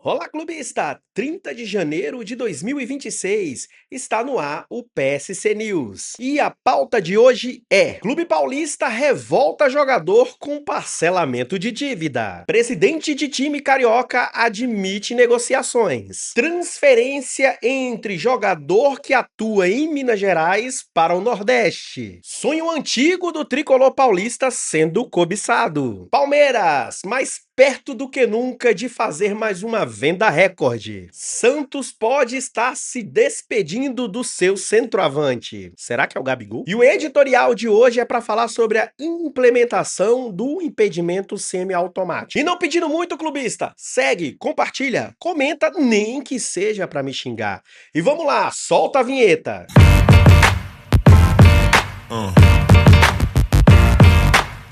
Olá, clubista! 30 de janeiro de 2026 está no ar o PSC News. E a pauta de hoje é: Clube Paulista revolta jogador com parcelamento de dívida. Presidente de time carioca admite negociações. Transferência entre jogador que atua em Minas Gerais para o Nordeste. Sonho antigo do tricolor paulista sendo cobiçado. Palmeiras, mais perto do que nunca de fazer mais uma venda recorde. Santos pode estar se despedindo do seu centroavante. Será que é o Gabigol? E o editorial de hoje é para falar sobre a implementação do impedimento semiautomático. E não pedindo muito, clubista, segue, compartilha, comenta, nem que seja para me xingar. E vamos lá, solta a vinheta.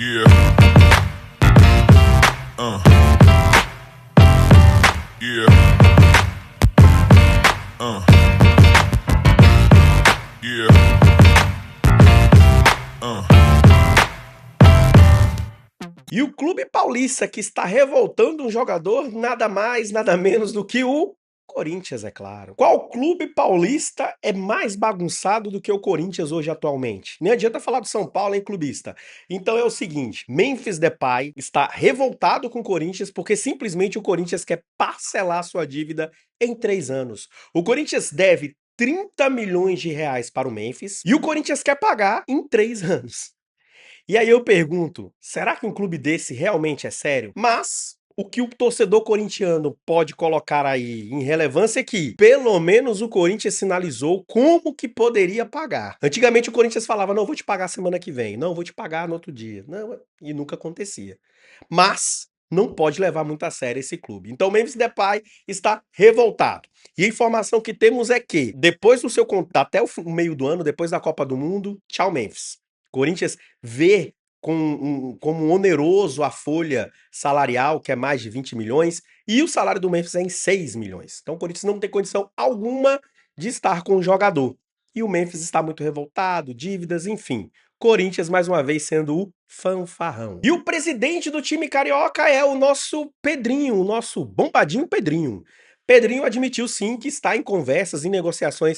Yeah. Yeah. Yeah. E o Clube Paulista, que está revoltando um jogador, nada mais, nada menos do que o Corinthians, é claro. Qual clube paulista é mais bagunçado do que o Corinthians hoje atualmente? Nem adianta falar do São Paulo, hein, clubista? Então é o seguinte, Memphis Depay está revoltado com o Corinthians porque simplesmente o Corinthians quer parcelar sua dívida em 3 anos. O Corinthians deve 30 milhões de reais para o Memphis e o Corinthians quer pagar em 3 anos. E aí eu pergunto, será que um clube desse realmente é sério? Mas o que o torcedor corintiano pode colocar aí em relevância é que, pelo menos o Corinthians sinalizou como que poderia pagar. Antigamente o Corinthians falava, não, vou te pagar semana que vem, não, vou te pagar no outro dia. Não, e nunca acontecia. Mas não pode levar muito a sério esse clube. Então o Memphis Depay está revoltado. E a informação que temos é que, depois do seu contrato, até o meio do ano, depois da Copa do Mundo, tchau Memphis. Corinthians vê como oneroso a folha salarial, que é mais de 20 milhões, e o salário do Memphis é em 6 milhões. Então o Corinthians não tem condição alguma de estar com o jogador. E o Memphis está muito revoltado, dívidas, enfim. Corinthians, mais uma vez, sendo o fanfarrão. E o presidente do time carioca é o nosso Pedrinho, o nosso bombadinho Pedrinho. Pedrinho admitiu sim que está em conversas, em negociações,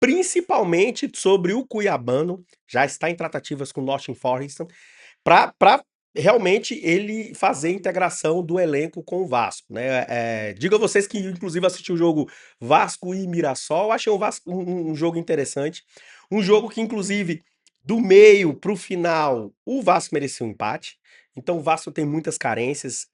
principalmente sobre o Cuiabano, já está em tratativas com o Nottingham Forest, para realmente ele fazer a integração do elenco com o Vasco, né? Digo a vocês que, inclusive, assisti o jogo Vasco e Mirassol, achei o Vasco um jogo interessante, um jogo que, inclusive, do meio para o final, o Vasco merecia um empate. Então o Vasco tem muitas carências,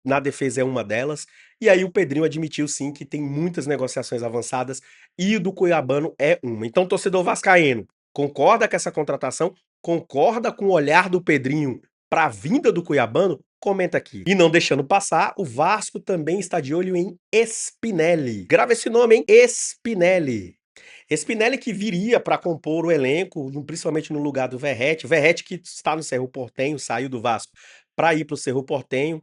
na defesa é uma delas. E aí o Pedrinho admitiu sim que tem muitas negociações avançadas e o do Cuiabano é uma. Então, torcedor vascaíno, concorda com essa contratação? Concorda com o olhar do Pedrinho para a vinda do Cuiabano? Comenta aqui. E não deixando passar, o Vasco também está de olho em Spinelli. Grava esse nome, hein? Spinelli. Spinelli que viria para compor o elenco, principalmente no lugar do Verratti. Verratti que está no Cerro Porteño, saiu do Vasco para ir para o Cerro Porteño,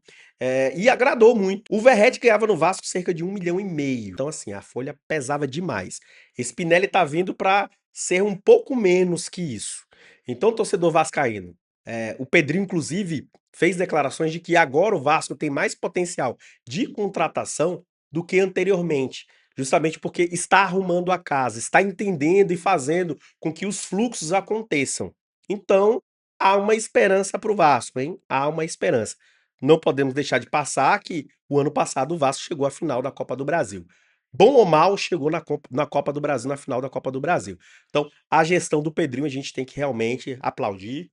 e agradou muito. O Verratti ganhava no Vasco cerca de 1,5 milhão. Então assim, a folha pesava demais. Spinelli tá vindo para ser um pouco menos que isso. Então, torcedor vascaíno, o Pedrinho inclusive fez declarações de que agora o Vasco tem mais potencial de contratação do que anteriormente. Justamente porque está arrumando a casa, está entendendo e fazendo com que os fluxos aconteçam. Então, há uma esperança para o Vasco, hein? Há uma esperança. Não podemos deixar de passar que o ano passado o Vasco chegou à final da Copa do Brasil. Bom ou mal, chegou na Copa do Brasil, na final da Copa do Brasil. Então, a gestão do Pedrinho a gente tem que realmente aplaudir,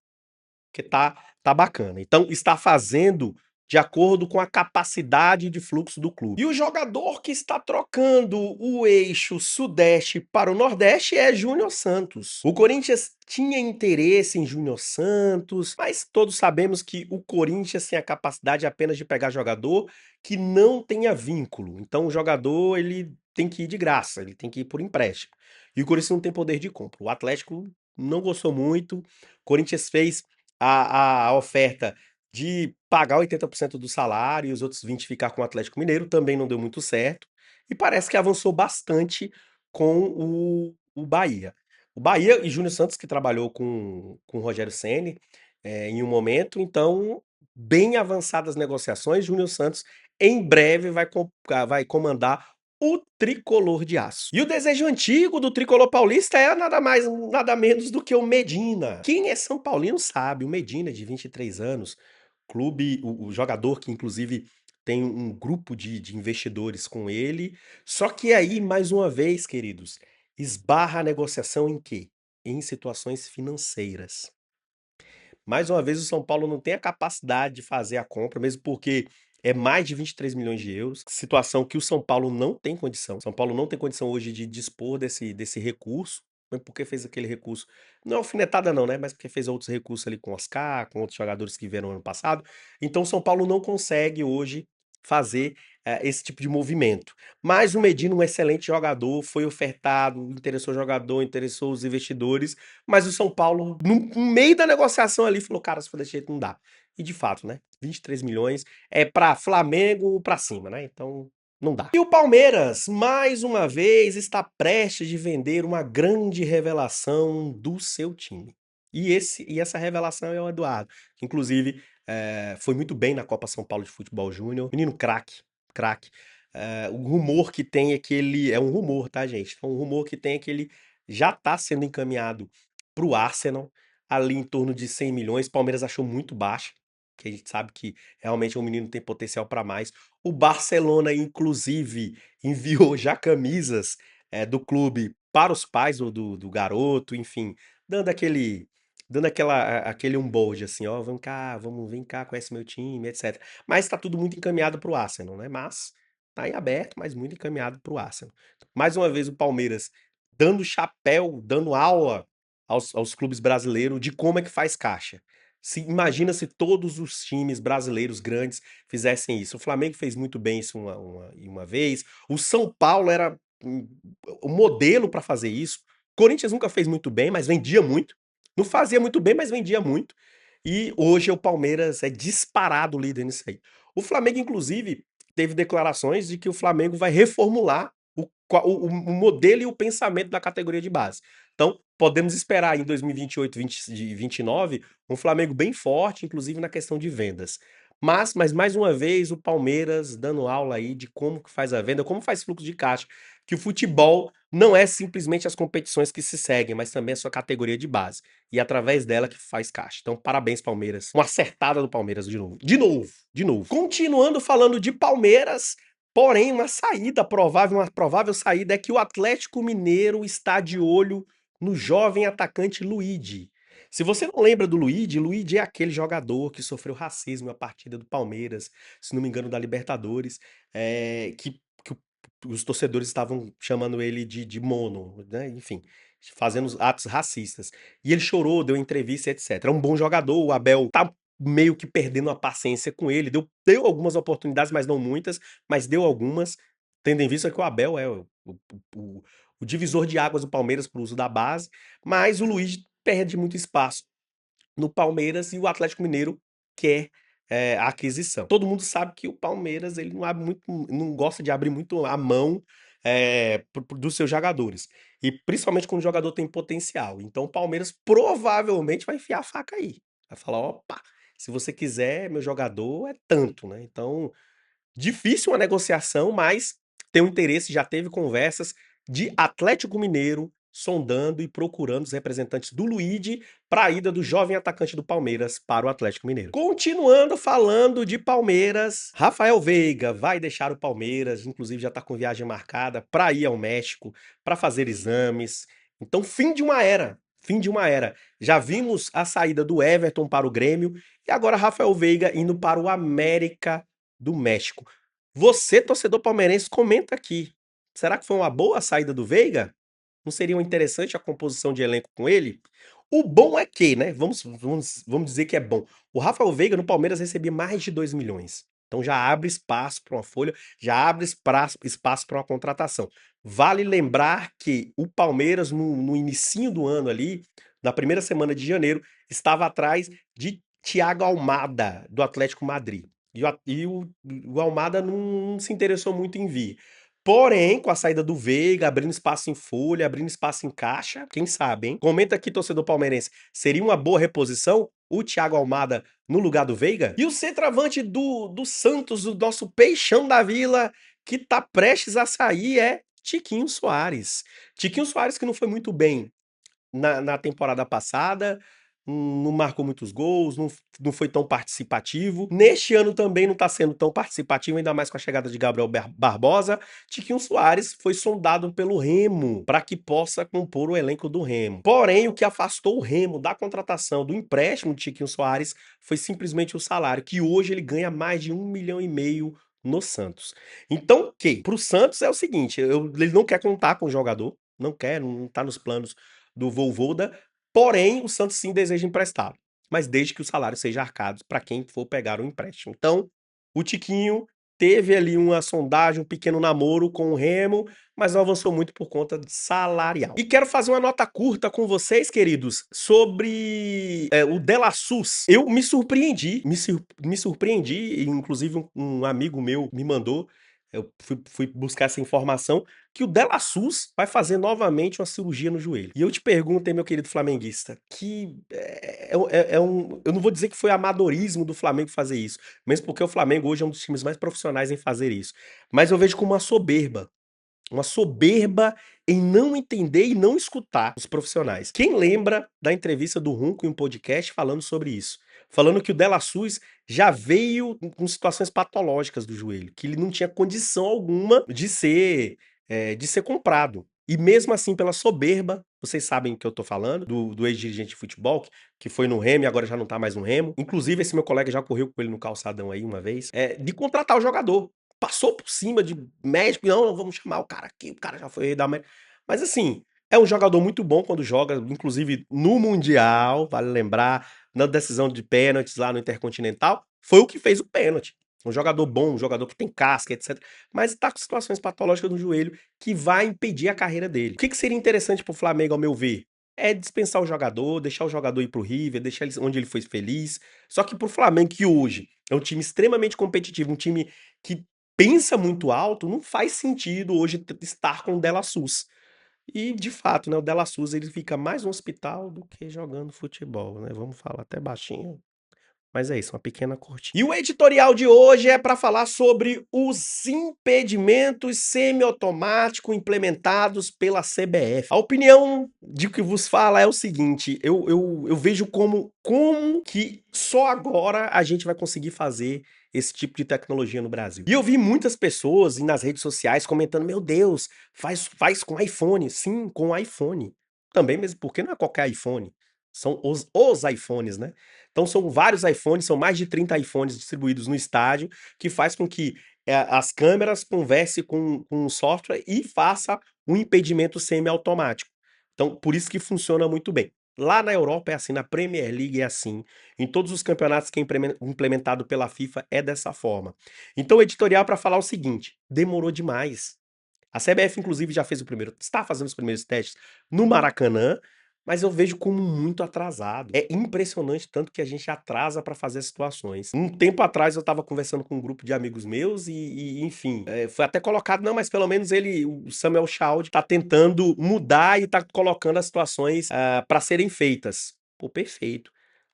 que tá bacana. Então, está fazendo de acordo com a capacidade de fluxo do clube. E o jogador que está trocando o eixo sudeste para o nordeste é Júnior Santos. O Corinthians tinha interesse em Júnior Santos, mas todos sabemos que o Corinthians tem a capacidade apenas de pegar jogador que não tenha vínculo. Então o jogador ele tem que ir de graça, ele tem que ir por empréstimo. E o Corinthians não tem poder de compra. O Atlético não gostou muito. O Corinthians fez a oferta de pagar 80% do salário e os outros 20 ficar com o Atlético Mineiro, também não deu muito certo. E parece que avançou bastante com o Bahia. O Bahia e Júnior Santos, que trabalhou com o Rogério Ceni em um momento, então, bem avançadas negociações. Júnior Santos em breve vai comandar o tricolor de aço. E o desejo antigo do tricolor paulista é nada mais, nada menos do que o Medina. Quem é São Paulino sabe, o Medina, de 23 anos, clube, o jogador que inclusive tem um grupo de investidores com ele. Só que aí, mais uma vez, queridos, esbarra a negociação em quê? Em situações financeiras. Mais uma vez, o São Paulo não tem a capacidade de fazer a compra, mesmo porque é mais de 23 milhões de euros, situação que o São Paulo não tem condição. São Paulo não tem condição hoje de dispor desse recurso, mas porque fez aquele recurso, não é alfinetada não, né? Mas porque fez outros recursos ali com o Oscar, com outros jogadores que vieram ano passado. Então, o São Paulo não consegue hoje fazer esse tipo de movimento. Mas o Medina, um excelente jogador, foi ofertado, interessou o jogador, interessou os investidores, mas o São Paulo, no meio da negociação ali, falou, cara, se for desse jeito não dá. E de fato, né? 23 milhões é pra Flamengo pra cima, né? Então não dá. E o Palmeiras, mais uma vez, está prestes de vender uma grande revelação do seu time. E essa revelação é o Eduardo, que inclusive foi muito bem na Copa São Paulo de Futebol Júnior. Menino craque, craque. O rumor que tem é que ele. É um rumor, tá, gente? Então, um rumor que tem é que ele já está sendo encaminhado para o Arsenal, ali em torno de 100 milhões. Palmeiras achou muito baixo, que a gente sabe que realmente o menino tem potencial para mais. O Barcelona, inclusive, enviou já camisas do clube para os pais do garoto, enfim, dando aquele. Dando aquele onboard, assim, ó, vem cá, conhece meu time, etc. Mas tá tudo muito encaminhado pro Arsenal, né? Mas tá em aberto, mas muito encaminhado pro Arsenal. Mais uma vez o Palmeiras dando chapéu, dando aula aos clubes brasileiros de como é que faz caixa. Imagina se todos os times brasileiros grandes fizessem isso. O Flamengo fez muito bem isso uma vez. O São Paulo era o modelo para fazer isso. O Corinthians nunca fez muito bem, mas vendia muito. Não fazia muito bem, mas vendia muito. E hoje o Palmeiras é disparado líder nisso aí. O Flamengo, inclusive, teve declarações de que o Flamengo vai reformular o modelo e o pensamento da categoria de base. Então, podemos esperar em 2028, 2029, um Flamengo bem forte, inclusive na questão de vendas. Mas mais uma vez, o Palmeiras dando aula aí de como que faz a venda, como faz fluxo de caixa, que o futebol não é simplesmente as competições que se seguem, mas também a sua categoria de base. E é através dela que faz caixa. Então, parabéns, Palmeiras. Uma acertada do Palmeiras de novo. De novo, de novo. Continuando falando de Palmeiras, porém, uma provável saída é que o Atlético Mineiro está de olho no jovem atacante Luigi. Se você não lembra do Luigi é aquele jogador que sofreu racismo na partida do Palmeiras, se não me engano, da Libertadores, que os torcedores estavam chamando ele de mono, né? Enfim, fazendo atos racistas. E ele chorou, deu entrevista, etc. É um bom jogador, o Abel tá meio que perdendo a paciência com ele, deu algumas oportunidades, mas não muitas, mas deu algumas, tendo em vista que o Abel é o divisor de águas do Palmeiras para o uso da base, mas o Luiz perde muito espaço no Palmeiras e o Atlético Mineiro quer a aquisição. Todo mundo sabe que o Palmeiras ele não abre muito, não gosta de abrir muito a mão dos seus jogadores. E principalmente quando o jogador tem potencial. Então o Palmeiras provavelmente vai enfiar a faca aí. Vai falar, opa, se você quiser, meu jogador é tanto, né? Então, difícil uma negociação, mas tem um interesse, já teve conversas de Atlético Mineiro sondando e procurando os representantes do Luigi para a ida do jovem atacante do Palmeiras para o Atlético Mineiro. Continuando falando de Palmeiras, Rafael Veiga vai deixar o Palmeiras, inclusive já está com viagem marcada para ir ao México, para fazer exames. Então, fim de uma era. Fim de uma era. Já vimos a saída do Everton para o Grêmio e agora Rafael Veiga indo para o América do México. Você, torcedor palmeirense, comenta aqui. Será que foi uma boa saída do Veiga? Não seria interessante a composição de elenco com ele? O bom é que, né? Vamos dizer que é bom. O Rafael Veiga no Palmeiras recebia mais de 2 milhões. Então já abre espaço para uma folha, já abre espaço para uma contratação. Vale lembrar que o Palmeiras, no inicinho do ano ali, na primeira semana de janeiro, estava atrás de Thiago Almada, do Atlético Madrid. E o Almada não se interessou muito em vir. Porém, com a saída do Veiga, abrindo espaço em folha, abrindo espaço em caixa, quem sabe, hein? Comenta aqui, torcedor palmeirense, seria uma boa reposição? o Thiago Almada no lugar do Veiga? E o centroavante do Santos, o nosso peixão da vila, que tá prestes a sair, é Tiquinho Soares. Tiquinho Soares que não foi muito bem na temporada passada, não marcou muitos gols, não foi tão participativo. Neste ano também não tá sendo tão participativo, ainda mais com a chegada de Gabriel Barbosa. Tiquinho Soares foi sondado pelo Remo para que possa compor o elenco do Remo. Porém, o que afastou o Remo da contratação, do empréstimo de Tiquinho Soares, foi simplesmente o salário, que hoje ele ganha mais de 1,5 milhão no Santos. Então, pro Santos é o seguinte, ele não quer contar com o jogador, não quer, não tá nos planos do Vojvoda, porém o Santos sim deseja emprestá-lo, mas desde que o salário seja arcado para quem for pegar o empréstimo. Então, o Tiquinho teve ali uma sondagem, um pequeno namoro com o Remo, mas não avançou muito por conta de salarial. E quero fazer uma nota curta com vocês, queridos, sobre o Dela Sus. Eu me surpreendi, me surpreendi, inclusive um amigo meu me mandou, eu fui buscar essa informação, que o Dela Sus vai fazer novamente uma cirurgia no joelho. E eu te pergunto, hein, meu querido flamenguista, que eu não vou dizer que foi amadorismo do Flamengo fazer isso, mesmo porque o Flamengo hoje é um dos times mais profissionais em fazer isso. Mas eu vejo como uma soberba em não entender e não escutar os profissionais. Quem lembra da entrevista do Runco em um podcast falando sobre isso? Falando que o Dela Sus já veio com situações patológicas do joelho, que ele não tinha condição alguma de ser comprado. E mesmo assim, pela soberba, vocês sabem que eu tô falando, do ex-dirigente de futebol, que foi no Remo e agora já não tá mais no Remo. Inclusive, esse meu colega já correu com ele no calçadão aí uma vez, de contratar o jogador. Passou por cima de médico, não, vamos chamar o cara aqui, o cara já foi rei da América. Mas assim, é um jogador muito bom quando joga, inclusive no Mundial, vale lembrar, na decisão de pênaltis lá no Intercontinental, foi o que fez o pênalti. Um jogador bom, um jogador que tem casca, etc. Mas tá com situações patológicas no joelho que vai impedir a carreira dele. O que seria interessante pro Flamengo, ao meu ver? É dispensar o jogador, deixar o jogador ir pro River, deixar ele onde ele foi feliz. Só que pro Flamengo, que hoje é um time extremamente competitivo, um time que pensa muito alto, não faz sentido hoje estar com o Dela Sus. E, de fato, né, o Dela Sus ele fica mais no hospital do que jogando futebol, né? Vamos falar até baixinho. Mas é isso, uma pequena corte. E o editorial de hoje é para falar sobre os impedimentos semiautomáticos implementados pela CBF. A opinião de que vos fala é o seguinte: eu vejo como que só agora a gente vai conseguir fazer esse tipo de tecnologia no Brasil. E eu vi muitas pessoas nas redes sociais comentando: meu Deus, faz com iPhone. Sim, com iPhone. Também mesmo porque não é qualquer iPhone. São os iPhones, né? Então são vários iPhones, são mais de 30 iPhones distribuídos no estádio, que faz com que as câmeras conversem com o software e faça um impedimento semiautomático. Então, por isso que funciona muito bem. Lá na Europa é assim, na Premier League é assim, em todos os campeonatos que é implementado pela FIFA é dessa forma. Então, o editorial para falar o seguinte: demorou demais. A CBF, inclusive, já fez está fazendo os primeiros testes no Maracanã, mas eu vejo como muito atrasado. É impressionante tanto que a gente atrasa para fazer as situações. Um tempo atrás eu estava conversando com um grupo de amigos meus enfim, foi até colocado, não, mas pelo menos o Samuel Child tá tentando mudar e tá colocando as situações para serem feitas. Pô, perfeito.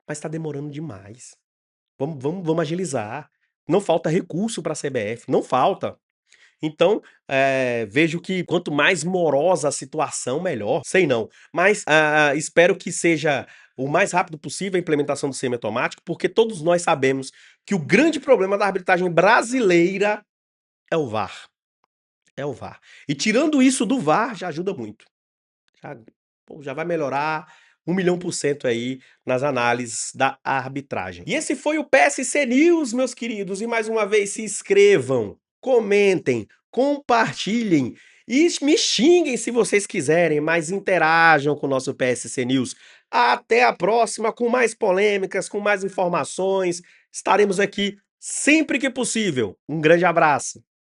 Mas tá demorando demais. Vamos agilizar. Não falta recurso para a CBF, não falta. Então, vejo que quanto mais morosa a situação, melhor. Sei não. Mas espero que seja o mais rápido possível a implementação do semiautomático, porque todos nós sabemos que o grande problema da arbitragem brasileira é o VAR. É o VAR. E tirando isso do VAR, já ajuda muito. Já vai melhorar 1 milhão% aí nas análises da arbitragem. E esse foi o PSC News, meus queridos. E mais uma vez, se inscrevam, comentem, compartilhem e me xinguem se vocês quiserem, mas interajam com o nosso PSC News. Até a próxima com mais polêmicas, com mais informações. Estaremos aqui sempre que possível. Um grande abraço.